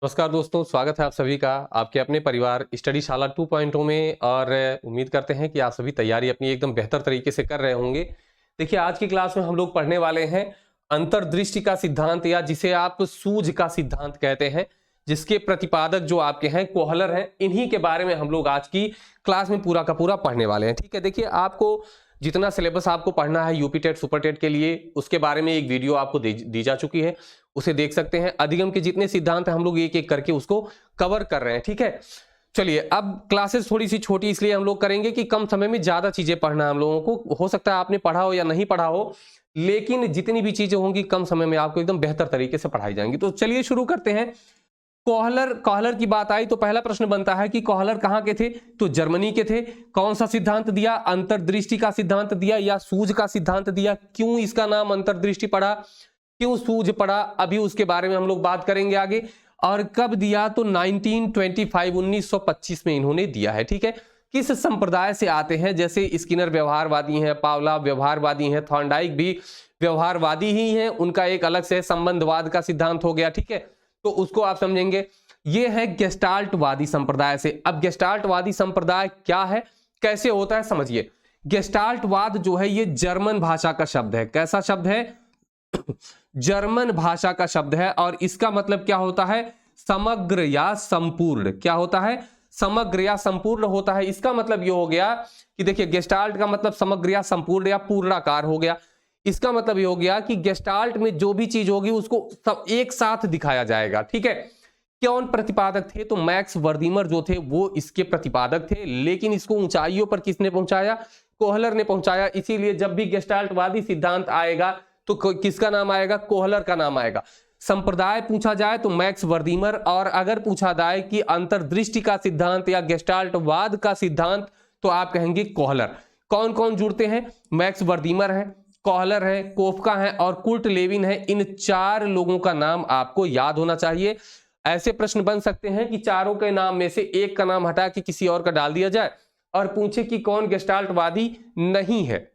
नमस्कार दोस्तों, स्वागत है आप सभी का आपके अपने परिवार स्टडी शाला 2.0 में। और उम्मीद करते हैं कि आप सभी तैयारी अपनी एकदम बेहतर तरीके से कर रहे होंगे। देखिए, आज की क्लास में हम लोग पढ़ने वाले हैं अंतर्दृष्टि का सिद्धांत, या जिसे आप सूझ का सिद्धांत कहते हैं, जिसके प्रतिपादक जो आपके हैं कोहलर हैं। इन्हीं के बारे में हम लोग आज की क्लास में पूरा का पूरा पढ़ने वाले हैं। ठीक है, देखिए, आपको जितना सिलेबस आपको पढ़ना है यूपी टेट सुपर टेट के लिए, उसके बारे में एक वीडियो आपको दी जा चुकी है, उसे देख सकते हैं। अधिगम के जितने सिद्धांत हैं हम लोग एक एक करके उसको कवर कर रहे हैं। ठीक है, चलिए, अब क्लासेस थोड़ी सी छोटी इसलिए हम लोग करेंगे कि कम समय में ज्यादा चीजें पढ़ना है हम लोगों को। हो सकता है आपने पढ़ा हो या नहीं पढ़ा हो, लेकिन जितनी भी चीजें होंगी कम समय में आपको एकदम बेहतर तरीके से पढ़ाई जाएंगी। तो चलिए शुरू करते हैं। कोहलर की बात आई तो पहला प्रश्न बनता है कि कोहलर कहां के थे? तो जर्मनी के थे। कौन सा सिद्धांत दिया? अंतर्दृष्टि का सिद्धांत दिया या सूझ का सिद्धांत दिया। क्यों इसका नाम अंतर्दृष्टि पड़ा, क्यों सूझ पड़ा, अभी उसके बारे में हम लोग बात करेंगे आगे। और कब दिया? तो 1925 में इन्होंने दिया है। ठीक है, किस संप्रदाय से आते हैं? जैसे स्किनर व्यवहारवादी हैं, पावला व्यवहारवादी हैं, थॉर्नडाइक भी व्यवहारवादी ही हैं। उनका एक अलग से संबंधवाद का सिद्धांत हो गया। ठीक है, तो उसको आप समझेंगे। ये है गेस्टाल्टवादी संप्रदाय से। अब गेस्टाल्टवादी संप्रदाय क्या है, कैसे होता है, समझिए। गेस्टाल्टवाद जो है ये जर्मन भाषा का शब्द है। कैसा शब्द है? जर्मन भाषा का शब्द है। और इसका मतलब क्या होता है? समग्र या संपूर्ण। क्या होता है? समग्र या संपूर्ण होता है। इसका मतलब ये हो गया कि देखिए, गेस्टाल्ट का मतलब समग्र या संपूर्ण या पूर्णाकार हो गया। इसका मतलब ये हो गया कि गेस्टाल्ट में जो भी चीज होगी उसको सब एक साथ दिखाया जाएगा। ठीक है, कौन प्रतिपादक थे? तो मैक्स वर्दीमर जो थे वो इसके प्रतिपादक थे। लेकिन इसको ऊंचाइयों पर किसने पहुंचाया? कोहलर ने पहुंचाया। इसीलिए जब भी गेस्टाल्टवादी सिद्धांत आएगा तो किसका नाम आएगा? कोहलर का नाम आएगा। संप्रदाय पूछा जाए तो मैक्स वर्दीमर, और अगर पूछा जाए कि अंतर्दृष्टि का सिद्धांत या गेस्टाल्टवाद का सिद्धांत तो आप कहेंगे कोहलर। कौन कौन जुड़ते हैं? मैक्स वर्दीमर है, कोहलर है, कोफका है और कुर्ट लेविन है। इन चार लोगों का नाम आपको याद होना चाहिए। ऐसे प्रश्न बन सकते हैं कि चारों के नाम में से एक का नाम हटा के किसी और का डाल दिया जाए और पूछे कि कौन गेस्टाल्टवादी नहीं है।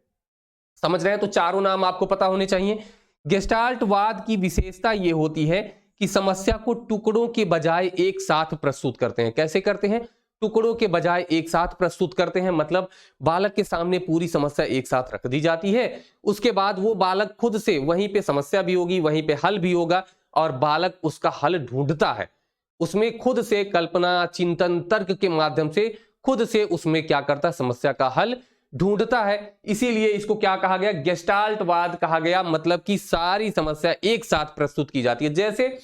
समझ रहे हैं? तो चारों नाम आपको पता होने चाहिए। गेस्टाल्टवाद की विशेषता यह होती है कि समस्या को टुकड़ों के बजाय एक साथ प्रस्तुत करते हैं। कैसे करते हैं? टुकड़ों के बजाय एक साथ प्रस्तुत करते हैं। मतलब बालक के सामने पूरी समस्या एक साथ रख दी जाती है। उसके बाद वो बालक खुद से, वहीं पे समस्या भी होगी, वहीं पे हल भी होगा, और बालक उसका हल ढूंढता है। उसमें खुद से कल्पना, चिंतन, तर्क के माध्यम से खुद से उसमें क्या करता है? समस्या का हल ढूंढता है। इसीलिए इसको क्या कहा गया? गेस्टाल्टवाद कहा गया। मतलब कि सारी समस्या एक साथ प्रस्तुत की जाती है। जैसे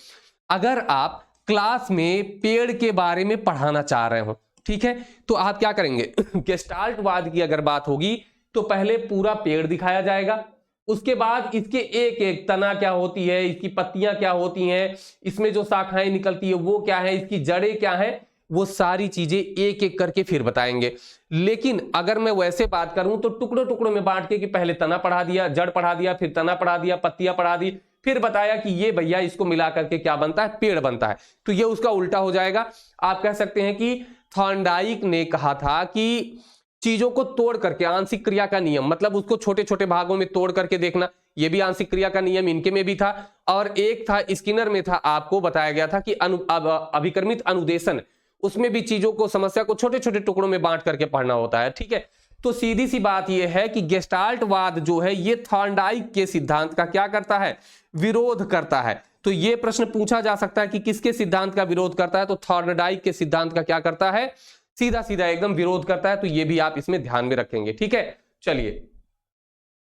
अगर आप क्लास में पेड़ के बारे में पढ़ाना चाह रहे हो, ठीक है, तो आप क्या करेंगे? गेस्टाल्टवाद की अगर बात होगी तो पहले पूरा पेड़ दिखाया जाएगा। उसके बाद इसके एक एक तना क्या होती है, इसकी पत्तियां क्या होती हैं, इसमें जो शाखाएं निकलती है वो क्या है, इसकी जड़ें क्या है, वो सारी चीजें एक एक करके फिर बताएंगे। लेकिन अगर मैं वैसे बात करूं तो टुकड़ों टुकड़ों में बांट के कि पहले तना पढ़ा दिया, जड़ पढ़ा दिया, फिर तना पढ़ा दिया, पत्तियां पढ़ा दी, फिर बताया कि ये भैया इसको मिला करके क्या बनता है? पेड़ बनता है। तो ये उसका उल्टा हो जाएगा। आप कह सकते हैं कि थॉर्नडाइक ने कहा था कि चीजों को तोड़ करके, आंशिक क्रिया का नियम, मतलब उसको छोटे छोटे भागों में तोड़ करके देखना, ये भी आंशिक क्रिया का नियम इनके में भी था। और एक था स्किनर में था, आपको बताया गया था कि अभिक्रमित अनुदेशन, उसमें भी चीजों को, समस्या को छोटे छोटे टुकड़ों में बांट करके पढ़ना होता है। ठीक है, तो सीधी सी बात यह है कि गेस्टाल्टवाद जो है ये थॉर्नडाइक के सिद्धांत का क्या करता है? विरोध करता है। तो यह प्रश्न पूछा जा सकता है कि किसके सिद्धांत का विरोध करता है? तो थॉर्नडाइक के सिद्धांत का क्या करता है? सीधा सीधा एकदम विरोध करता है। तो यह भी आप इसमें ध्यान में रखेंगे। ठीक है, चलिए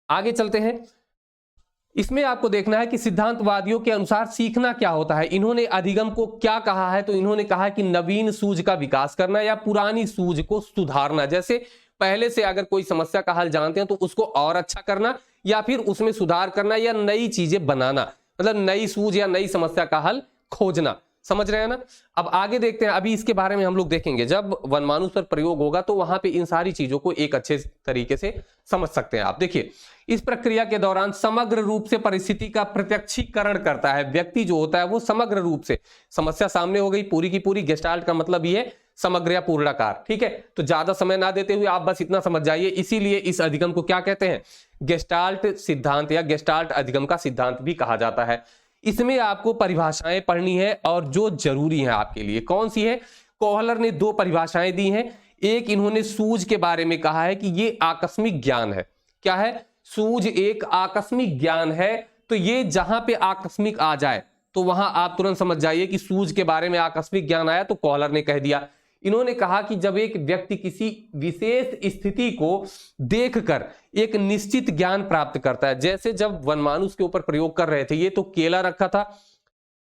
आगे चलते हैं। इसमें आपको देखना है कि सिद्धांतवादियों के अनुसार सीखना क्या होता है। इन्होंने अधिगम को क्या कहा है? तो इन्होंने कहा कि नवीन सूझ का विकास करना या पुरानी सूझ को सुधारना। जैसे पहले से अगर कोई समस्या का हल जानते हैं तो उसको और अच्छा करना, या फिर उसमें सुधार करना, या नई चीजें बनाना, मतलब नई सूझ या नई समस्या का हल खोजना। समझ रहे हैं ना? अब आगे देखते हैं। अभी इसके बारे में हम लोग देखेंगे, जब वनमानुष पर प्रयोग होगा तो वहां पे इन सारी चीजों को एक अच्छे तरीके से समझ सकते हैं आप। देखिए, इस प्रक्रिया के दौरान समग्र रूप से परिस्थिति का प्रत्यक्षीकरण करता है। व्यक्ति जो होता है वो समग्र रूप से, समस्या सामने हो गई पूरी की पूरी, गेस्टाल्ट का मतलब ये समग्र या पूर्णाकार। ठीक है, तो ज्यादा समय ना देते हुए आप बस इतना समझ जाइए। इसीलिए इस अधिगम को क्या कहते हैं? गेस्टाल्ट सिद्धांत या गेस्टाल्ट अधिगम का सिद्धांत भी कहा जाता है। इसमें आपको परिभाषाएं पढ़नी है और जो जरूरी है आपके लिए। कौन सी है? कोहलर ने 2 परिभाषाएं दी हैं। एक इन्होंने सूझ के बारे में कहा है कि ये आकस्मिक ज्ञान है। क्या है? सूझ एक आकस्मिक ज्ञान है। तो ये जहां पे आकस्मिक आ जाए तो वहां आप तुरंत समझ जाइए कि सूझ के बारे में आकस्मिक ज्ञान आया, तो कोहलर ने कह दिया। इन्होंने कहा कि जब एक व्यक्ति किसी विशेष स्थिति को देखकर एक निश्चित ज्ञान प्राप्त करता है, जैसे जब वनमानुष के ऊपर प्रयोग कर रहे थे, ये तो केला रखा था,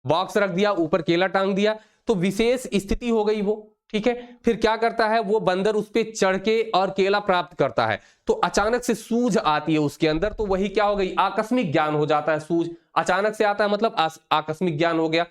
बॉक्स रख दिया, ऊपर केला टांग दिया, तो विशेष स्थिति हो गई वो, ठीक है। फिर क्या करता है वो बंदर उस पे चढ़ के और केला प्राप्त करता है, तो अचानक से सूझ आती है उसके अंदर, तो वही क्या हो गई? आकस्मिक ज्ञान हो जाता है। सूझ अचानक से आता है मतलब आकस्मिक ज्ञान हो गया।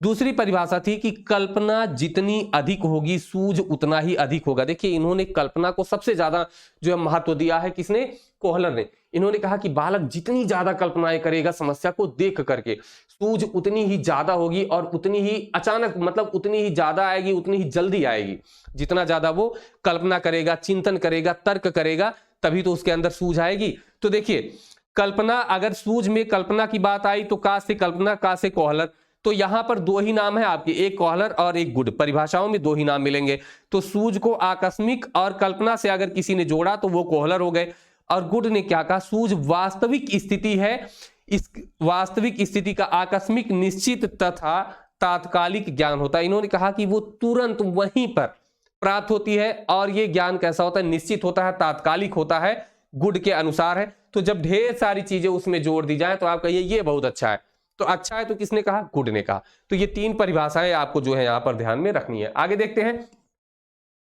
दूसरी परिभाषा थी कि कल्पना जितनी अधिक होगी सूझ उतना ही अधिक होगा। देखिए इन्होंने कल्पना को सबसे ज्यादा जो है महत्व दिया है, किसने? कोहलर ने। इन्होंने कहा कि बालक जितनी ज्यादा कल्पनाएं करेगा समस्या को देख करके, सूझ उतनी ही ज्यादा होगी और उतनी ही अचानक मतलब उतनी ही ज्यादा आएगी, उतनी ही जल्दी आएगी। जितना ज्यादा वो कल्पना करेगा, चिंतन करेगा, तर्क करेगा, तभी तो उसके अंदर सूझ आएगी। तो देखिए कल्पना, अगर सूझ में कल्पना की बात आई तो का से कल्पना, का से कोहलर, तो यहां पर 2 ही नाम है आपके, एक कोहलर और एक गुड। परिभाषाओं में 2 ही नाम मिलेंगे। तो सूझ को आकस्मिक और कल्पना से अगर किसी ने जोड़ा तो वो कोहलर हो गए। और गुड ने क्या कहा? सूझ वास्तविक स्थिति है, इस वास्तविक स्थिति का आकस्मिक, निश्चित तथा तात्कालिक ज्ञान होता है। इन्होंने कहा कि वो तुरंत वहीं पर प्राप्त होती है और ये ज्ञान कैसा होता है? निश्चित होता है, तात्कालिक होता है, गुड के अनुसार है। तो जब ढेर सारी चीजें उसमें जोड़ दी जाए तो आप कहिए ये बहुत अच्छा है। तो अच्छा है तो किसने कहा? गुड ने कहा। तो ये 3 परिभाषाएं आपको जो है यहां पर ध्यान में रखनी है। आगे देखते हैं।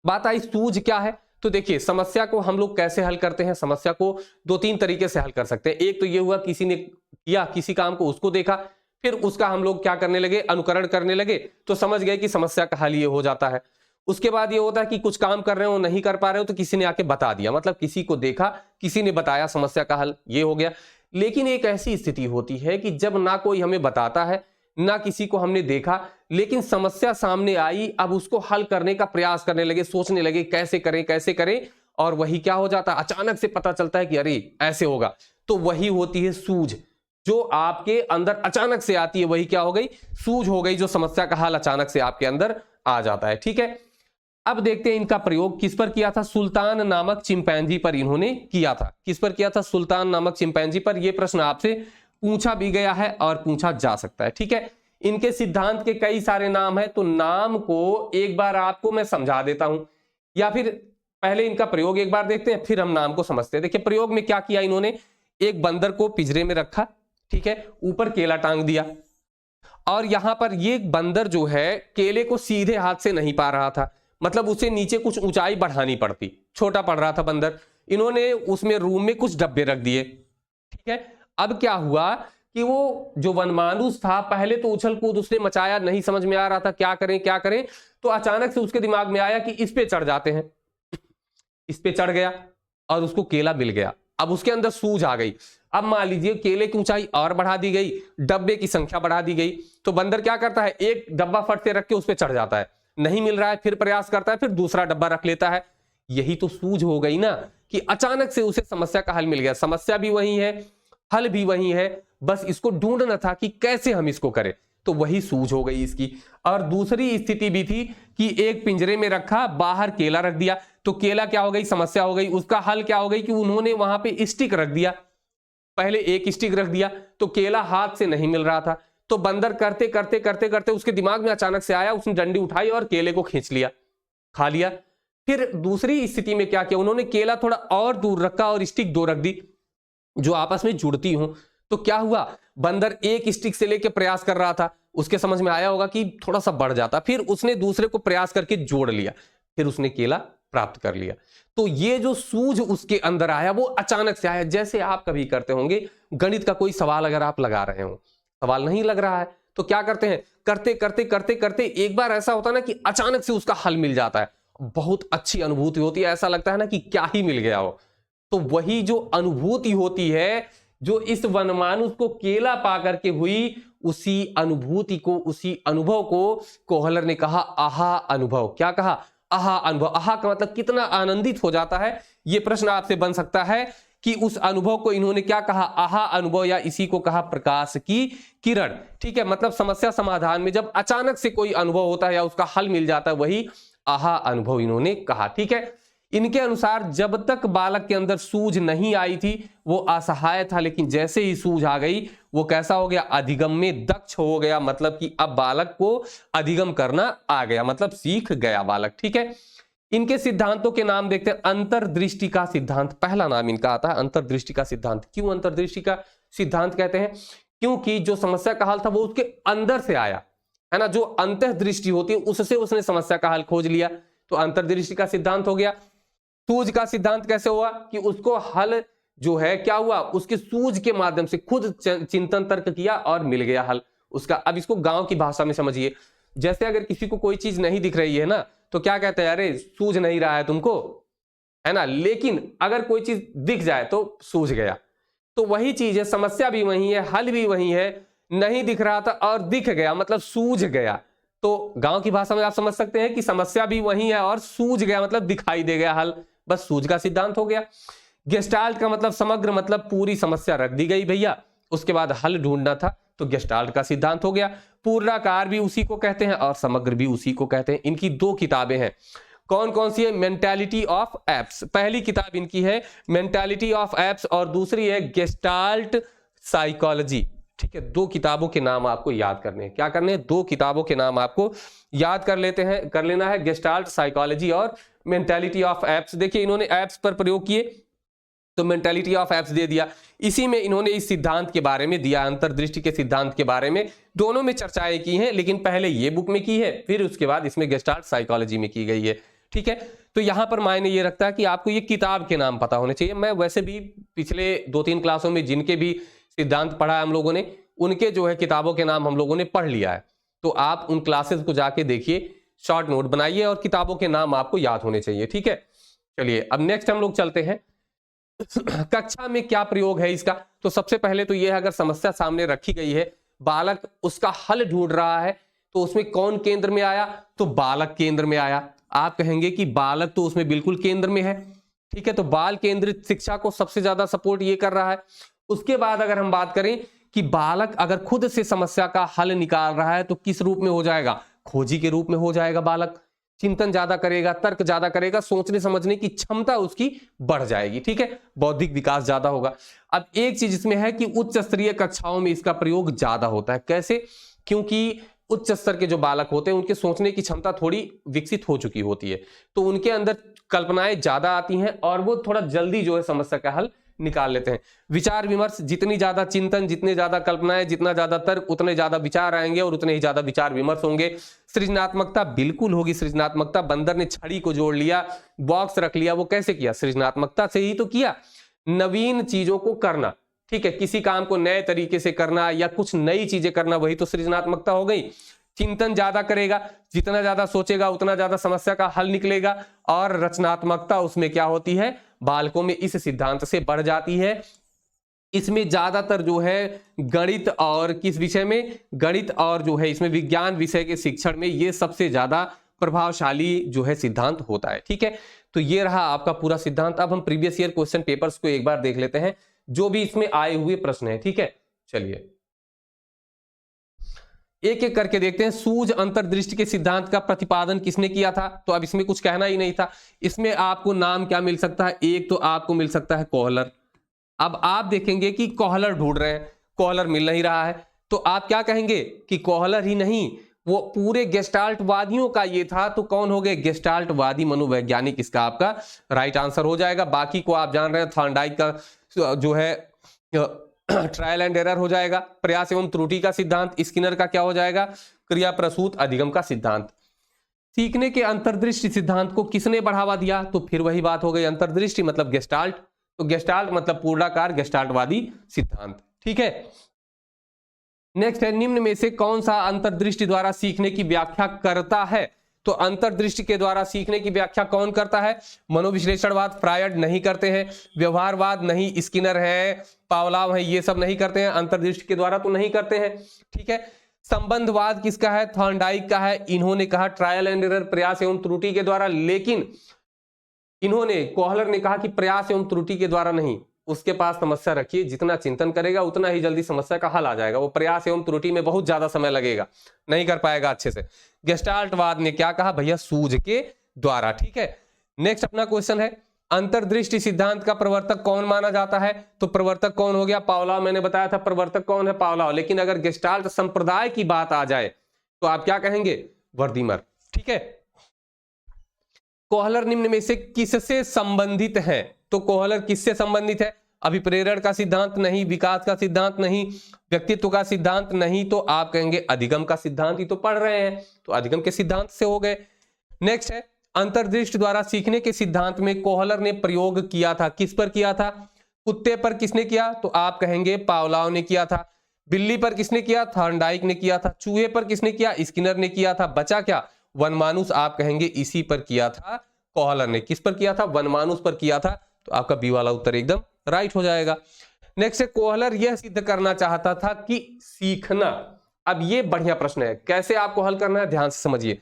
बात आई सूझ क्या है। तो देखिए समस्या को हम लोग कैसे हल करते हैं? समस्या को 2-3 तरीके से हल कर सकते हैं। एक तो ये हुआ किसी ने किया किसी काम को, उसको देखा, फिर उसका हम लोग क्या करने लगे? अनुकरण करने लगे, तो समझ गए कि समस्या का हल ये हो जाता है। उसके बाद ये होता है कि कुछ काम कर रहे हो, नहीं कर पा रहे हो, तो किसी ने आके बता दिया, मतलब किसी को देखा, किसी ने बताया, समस्या का हल ये हो गया। लेकिन एक ऐसी स्थिति होती है कि जब ना कोई हमें बताता है, ना किसी को हमने देखा, लेकिन समस्या सामने आई, अब उसको हल करने का प्रयास करने लगे, सोचने लगे कैसे करें कैसे करें, और वही क्या हो जाता है? अचानक से पता चलता है कि अरे ऐसे होगा। तो वही होती है सूझ, जो आपके अंदर अचानक से आती है, वही क्या हो गई? सूझ हो गई, जो समस्या का हल अचानक से आपके अंदर आ जाता है। ठीक है, अब देखते हैं इनका प्रयोग किस पर किया था। सुल्तान नामक चिंपैंजी पर इन्होंने किया था। किस पर किया था? सुल्तान नामक चिंपैंजी पर। यह प्रश्न आपसे पूछा भी गया है और पूछा जा सकता है। ठीक है, इनके सिद्धांत के कई सारे नाम है, तो नाम को एक बार आपको मैं समझा देता हूं, या फिर पहले इनका प्रयोग एक बार देखते हैं, फिर हम नाम को समझते हैं। देखिए प्रयोग में क्या किया इन्होंने, एक बंदर को पिंजरे में रखा, ठीक है, ऊपर केला टांग दिया, और यहां पर ये बंदर जो है केले को सीधे हाथ से नहीं पा रहा था, मतलब उसे नीचे कुछ ऊंचाई बढ़ानी पड़ती, छोटा पड़ रहा था बंदर। इन्होंने उसमें रूम में कुछ डब्बे रख दिए, ठीक है। अब क्या हुआ कि वो जो वनमानुष था, पहले तो उछल कूद उसने मचाया, नहीं समझ में आ रहा था क्या करें क्या करें, तो अचानक से उसके दिमाग में आया कि इस पे चढ़ जाते हैं। इस पे चढ़ गया और उसको केला मिल गया। अब उसके अंदर सूझ आ गई। अब मान लीजिए केले की ऊंचाई और बढ़ा दी गई, डब्बे की संख्या बढ़ा दी गई, तो बंदर क्या करता है, एक डब्बा फट से रख के उस पे चढ़ जाता है, नहीं मिल रहा है, फिर प्रयास करता है, फिर दूसरा डब्बा रख लेता है। यही तो सूझ हो गई ना, कि अचानक से उसे समस्या का हल मिल गया। समस्या भी वही है, हल भी वही है, बस इसको ढूंढना था कि कैसे हम इसको करें, तो वही सूझ हो गई इसकी। और दूसरी स्थिति भी थी कि एक पिंजरे में रखा, बाहर केला रख दिया, तो केला क्या हो गई, समस्या हो गई। उसका हल क्या हो गई कि उन्होंने वहां पे स्टिक रख दिया, पहले एक स्टिक रख दिया, तो केला हाथ से नहीं मिल रहा था, तो बंदर करते करते करते करते उसके दिमाग में अचानक से आया, उसने डंडी उठाई और केले को खींच लिया, खा लिया। फिर दूसरी स्थिति में क्या किया, उन्होंने केला थोड़ा और दूर रखा और स्टिक 2 रख दी जो आपस में जुड़ती हो। तो क्या हुआ, बंदर एक स्टिक से लेकर प्रयास कर रहा था, उसके समझ में आया होगा कि थोड़ा सा बढ़ जाता, फिर उसने दूसरे को प्रयास करके जोड़ लिया, फिर उसने केला प्राप्त कर लिया। तो ये जो सूझ उसके अंदर आया वो अचानक से आया। जैसे आप कभी करते होंगे, गणित का कोई सवाल अगर आप लगा रहे हो, सवाल नहीं लग रहा है, तो क्या करते हैं, करते करते करते करते एक बार ऐसा होता है ना कि अचानक से उसका हल मिल जाता है, बहुत अच्छी अनुभूति होती है, ऐसा लगता है ना कि क्या ही मिल गया हो। तो वही जो अनुभूति होती है, जो इस वनमानुष को केला पा करके हुई, उसी अनुभूति को, उसी अनुभव को कोहलर ने कहा आहा अनुभव। क्या कहा? आहा अनुभव। आहा का मतलब कितना आनंदित हो जाता है। यह प्रश्न आपसे बन सकता है कि उस अनुभव को इन्होंने क्या कहा, आहा अनुभव, या इसी को कहा प्रकाश की किरण। ठीक है, मतलब समस्या समाधान में जब अचानक से कोई अनुभव होता है या उसका हल मिल जाता है, वही आहा अनुभव इन्होंने कहा। ठीक है, इनके अनुसार जब तक बालक के अंदर सूझ नहीं आई थी वो असहाय था, लेकिन जैसे ही सूझ आ गई वो कैसा हो गया, अधिगम में दक्ष हो गया। मतलब कि अब बालक को अधिगम करना आ गया, मतलब सीख गया बालक। ठीक है, इनके सिद्धांतों के नाम देखते हैं। अंतर्दृष्टि का सिद्धांत पहला नाम इनका आता है, अंतर्दृष्टि का सिद्धांत। क्यों अंतर्दृष्टि का सिद्धांत कहते हैं? क्योंकि जो समस्या का हल था वो उसके अंदर से आया, है ना। जो अंतर्दृष्टि होती है उससे उसने समस्या का हल खोज लिया, तो अंतर्दृष्टि का सिद्धांत हो गया। सूझ का सिद्धांत कैसे हुआ कि उसको हल जो है क्या हुआ, उसके सूझ के माध्यम से खुद चिंतन तर्क किया और मिल गया हल उसका। अब इसको गांव की भाषा में समझिए। जैसे अगर किसी को कोई चीज नहीं दिख रही है ना, तो क्या कहते हैं, अरे सूझ नहीं रहा है तुमको, है ना। लेकिन अगर कोई चीज दिख जाए तो सूझ गया। तो वही चीज है, समस्या भी वही है, हल भी वही है। नहीं दिख रहा था और दिख गया, मतलब सूझ गया। तो गांव की भाषा में आप समझ सकते हैं कि समस्या भी वही है और सूझ गया मतलब दिखाई दे गया हल, बस सूझ का सिद्धांत हो गया। गेस्टाल्ट का मतलब समग्र, मतलब पूरी समस्या रख दी गई भैया, उसके बाद हल ढूंढना था, तो गेस्टाल्ट का सिद्धांत हो गया। पूर्णाकार भी उसी को कहते हैं और समग्र भी उसी को कहते हैं। इनकी दो किताबें हैं, कौन कौन सी है? मेंटालिटी ऑफ एप्स, पहली किताब इनकी है मेंटालिटी ऑफ एप्स और दूसरी है गेस्टाल्ट साइकोलॉजी। ठीक है, दो किताबों के नाम आपको याद करने हैं। क्या करने हैं? दो किताबों के नाम आपको याद कर लेना है, गेस्टाल्ट साइकोलॉजी और मेंटालिटी ऑफ एप्स। देखिए इन्होंने एप्स पर प्रयोग किए तो मेंटालिटी ऑफ एप्स दे दिया, इसी में इन्होंने इस सिद्धांत के बारे में दिया, अंतर्दृष्टि के सिद्धांत के बारे में। दोनों में चर्चाएं की हैं, लेकिन पहले ये बुक में की है, फिर उसके बाद इसमें गेस्टाल्ट साइकोलॉजी में की गई है। ठीक है, तो यहां पर मायने ये रखता है कि आपको ये किताब के नाम पता होने चाहिए। मैं वैसे भी पिछले 2-3 क्लासों में जिनके भी सिद्धांत पढ़ा है हम लोगों ने, उनके जो है किताबों के नाम हम लोगों ने पढ़ लिया है। तो आप उन क्लासेस को जाके देखिए, शॉर्ट नोट बनाइए और किताबों के नाम आपको याद होने चाहिए। ठीक है, चलिए अब नेक्स्ट हम लोग चलते हैं कक्षा में क्या प्रयोग है इसका। तो सबसे पहले तो यह है, अगर समस्या सामने रखी गई है, बालक उसका हल ढूंढ रहा है, तो उसमें कौन केंद्र में आया? तो बालक केंद्र में आया। आप कहेंगे कि बालक तो उसमें बिल्कुल केंद्र में है। ठीक है, तो बाल केंद्रित शिक्षा को सबसे ज्यादा सपोर्ट ये कर रहा है। उसके बाद अगर हम बात करें कि बालक अगर खुद से समस्या का हल निकाल रहा है तो किस रूप में हो जाएगा? खोजी के रूप में हो जाएगा। बालक चिंतन ज्यादा करेगा, तर्क ज्यादा करेगा, सोचने समझने की क्षमता उसकी बढ़ जाएगी। ठीक है, बौद्धिक विकास ज्यादा होगा। अब एक चीज इसमें है कि उच्च स्तरीय कक्षाओं में इसका प्रयोग ज्यादा होता है। कैसे? क्योंकि उच्च स्तर के जो बालक होते हैं उनके सोचने की क्षमता थोड़ी विकसित हो चुकी होती है, तो उनके अंदर कल्पनाएं ज्यादा आती हैं और वो थोड़ा जल्दी जो है समस्या का हल निकाल लेते हैं। विचार विमर्श, जितनी ज्यादा चिंतन, जितने ज्यादा कल्पनाएं, जितना ज्यादा तर्क, उतने ज्यादा विचार आएंगे और उतने ही ज्यादा विचार विमर्श होंगे। सृजनात्मकता बिल्कुल होगी। सृजनात्मकता, बंदर ने छड़ी को जोड़ लिया, बॉक्स रख लिया, वो कैसे किया? सृजनात्मकता से ही तो किया। नवीन चीजों को करना, ठीक है, किसी काम को नए तरीके से करना या कुछ नई चीजें करना, वही तो सृजनात्मकता हो गई। चिंतन ज्यादा करेगा, जितना ज्यादा सोचेगा उतना ज्यादा समस्या का हल निकलेगा। और रचनात्मकता उसमें क्या होती है? बालकों में इस सिद्धांत से बढ़ जाती है। इसमें ज्यादातर जो है गणित, और किस विषय में? गणित, और जो है इसमें विज्ञान विषय के शिक्षण में ये सबसे ज्यादा प्रभावशाली जो है सिद्धांत होता है। ठीक है, तो ये रहा आपका पूरा सिद्धांत। अब हम प्रीवियस ईयर क्वेश्चन पेपर्स को एक बार देख लेते हैं, जो भी इसमें आए हुए प्रश्न है। ठीक है, चलिए एक एक करके देखते हैं। सूझ अंतर्दृष्टि के सिद्धांत का प्रतिपादन किसने किया था? तो अब इसमें कुछ कहना ही नहीं था। इसमें आपको नाम क्या मिल सकता है? एक तो आपको मिल सकता है कोहलर। अब आप देखेंगे कि कोहलर ढूंढ रहे हैं, कोहलर मिल नहीं रहा है, तो आप क्या कहेंगे कि कोहलर ही नहीं, वो पूरे गेस्टाल्ट वादियों का ये था। तो कौन हो गए? गेस्टाल्ट वादी मनोवैज्ञानिक इसका आपका राइट आंसर हो जाएगा। बाकी को आप जान रहे हैं, थॉर्नडाइक का जो है ट्रायल एंड एरर हो जाएगा। प्रयास एवं त्रुटि का सिद्धांत, स्किनर का क्या हो जाएगा? क्रिया प्रसूत अधिगम का सिद्धांत। सीखने के अंतर्दृष्टि सिद्धांत को किसने बढ़ावा दिया? तो फिर वही बात हो गई, अंतर्दृष्टि मतलब गेस्टाल्ट, तो गेस्टाल्ट मतलब पूर्णाकार गेस्टाल्टवादी सिद्धांत। ठीक है, नेक्स्ट है, निम्न में से कौन सा अंतर्दृष्टि द्वारा सीखने की व्याख्या करता है? तो अंतर्दृष्टि के द्वारा सीखने की व्याख्या कौन करता है? मनोविश्लेषणवाद फ्रायड नहीं करते हैं, व्यवहारवाद नहीं, स्किनर है, पावलाव है, ये सब नहीं करते हैं, अंतर्दृष्टि के द्वारा तो नहीं करते हैं। ठीक है, संबंधवाद किसका है? थॉर्नडाइक का है। इन्होंने कहा ट्रायल एंड एरर, प्रयास एवं त्रुटि के द्वारा, लेकिन इन्होंने, कोहलर ने कहा कि प्रयास एवं त्रुटि के द्वारा नहीं, उसके पास समस्या रखिए, जितना चिंतन करेगा उतना ही जल्दी समस्या का हल आ जाएगा। वो प्रयास एवं त्रुटि में बहुत ज्यादा समय लगेगा, नहीं कर पाएगा अच्छे से। गेस्टाल्टवाद ने क्या कहा भैया, सूझ के द्वारा। ठीक है, नेक्स्ट अपना क्वेश्चन है, अंतर्दृष्टि सिद्धांत का प्रवर्तक कौन माना जाता है? तो प्रवर्तक कौन हो गया? पावलोव। मैंने बताया था प्रवर्तक कौन है, पावलोव। लेकिन अगर गेस्टाल्ट संप्रदाय की बात आ जाए तो आप क्या कहेंगे? वर्दीमर। ठीक है, कोहलर निम्न में से किससे संबंधित है? तो कोहलर किससे संबंधित है? अभिप्रेरण का सिद्धांत नहीं, विकास का सिद्धांत नहीं, व्यक्तित्व का सिद्धांत नहीं, तो आप कहेंगे अधिगम का सिद्धांत। ही तो पढ़ रहे हैं, तो अधिगम के सिद्धांत से हो गए। नेक्स्ट है, अंतर्दृष्टि द्वारा सीखने के सिद्धांत में कोहलर ने प्रयोग किया था, किस पर किया था? कुत्ते पर किसने किया? तो आप कहेंगे पावलोव ने किया था। बिल्ली पर किसने किया? थॉर्नडाइक ने किया था। चूहे पर किसने किया? स्किनर ने किया था। बचा क्या? वनमानुस। आप कहेंगे इसी पर किया था कोहलर ने। किस पर किया था? वनमानुस पर किया था। तो आपका बी वाला उत्तर एकदम राइट हो जाएगा। नेक्स्ट है, कोहलर यह सिद्ध करना चाहता था कि सीखना, अब ये बढ़िया प्रश्न है, कैसे आपको हल करना है ध्यान से समझिए।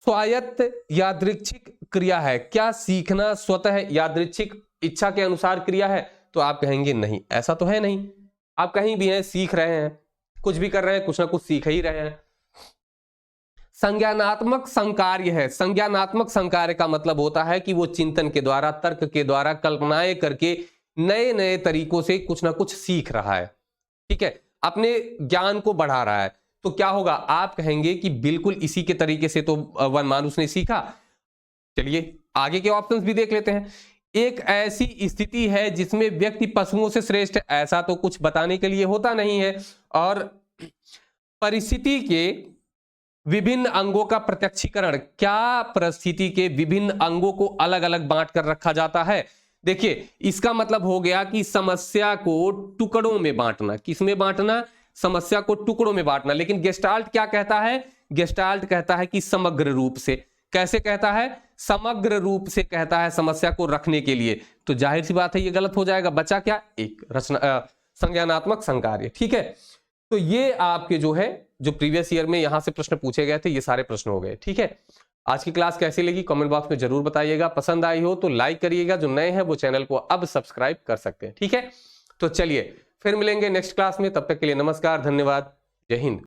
स्वायत्त यादृच्छिक क्रिया है, क्या सीखना स्वतः यादृच्छिक इच्छा के अनुसार क्रिया है? तो आप कहेंगे नहीं, ऐसा तो है नहीं। आप कहीं भी हैं, सीख रहे हैं, कुछ भी कर रहे हैं, कुछ ना कुछ सीख ही रहे हैं। संज्ञानात्मक संकार्य है। संज्ञानात्मक संकार्य का मतलब होता है कि वो चिंतन के द्वारा, तर्क के द्वारा, कल्पनाएं करके नए नए तरीकों से कुछ ना कुछ सीख रहा है। ठीक है, अपने ज्ञान को बढ़ा रहा है। तो क्या होगा? आप कहेंगे कि बिल्कुल इसी के तरीके से तो वनमानुस ने सीखा। चलिए आगे के ऑप्शंस भी देख लेते हैं। एक ऐसी स्थिति है जिसमें व्यक्ति पशुओं से श्रेष्ठ है, ऐसा तो कुछ बताने के लिए होता नहीं है। और परिस्थिति के विभिन्न अंगों का प्रत्यक्षीकरण, क्या परिस्थिति के विभिन्न अंगों को अलग अलग बांट कर रखा जाता है? देखिए, इसका मतलब हो गया कि समस्या को टुकड़ों में बांटना। किसमें बांटना? समस्या को टुकड़ों में बांटना। लेकिन गेस्टाल्ट क्या कहता है? गेस्टाल्ट कहता है कि समग्र रूप से। कैसे कहता है? समग्र रूप से कहता है समस्या को रखने के लिए। तो जाहिर सी बात है ये गलत हो जाएगा। बचा क्या? एक रचना संज्ञानात्मक संकार्य। ठीक है, तो ये आपके जो प्रीवियस ईयर में यहां से प्रश्न पूछे गए थे, ये सारे प्रश्न हो गए। ठीक है, आज की क्लास कैसी लगी कमेंट बॉक्स में जरूर बताइएगा। पसंद आई हो तो लाइक करिएगा, जो नए हैं वो चैनल को अब सब्सक्राइब कर सकते हैं। ठीक है, तो चलिए फिर मिलेंगे नेक्स्ट क्लास में, तब तक के लिए नमस्कार, धन्यवाद, जय हिंद।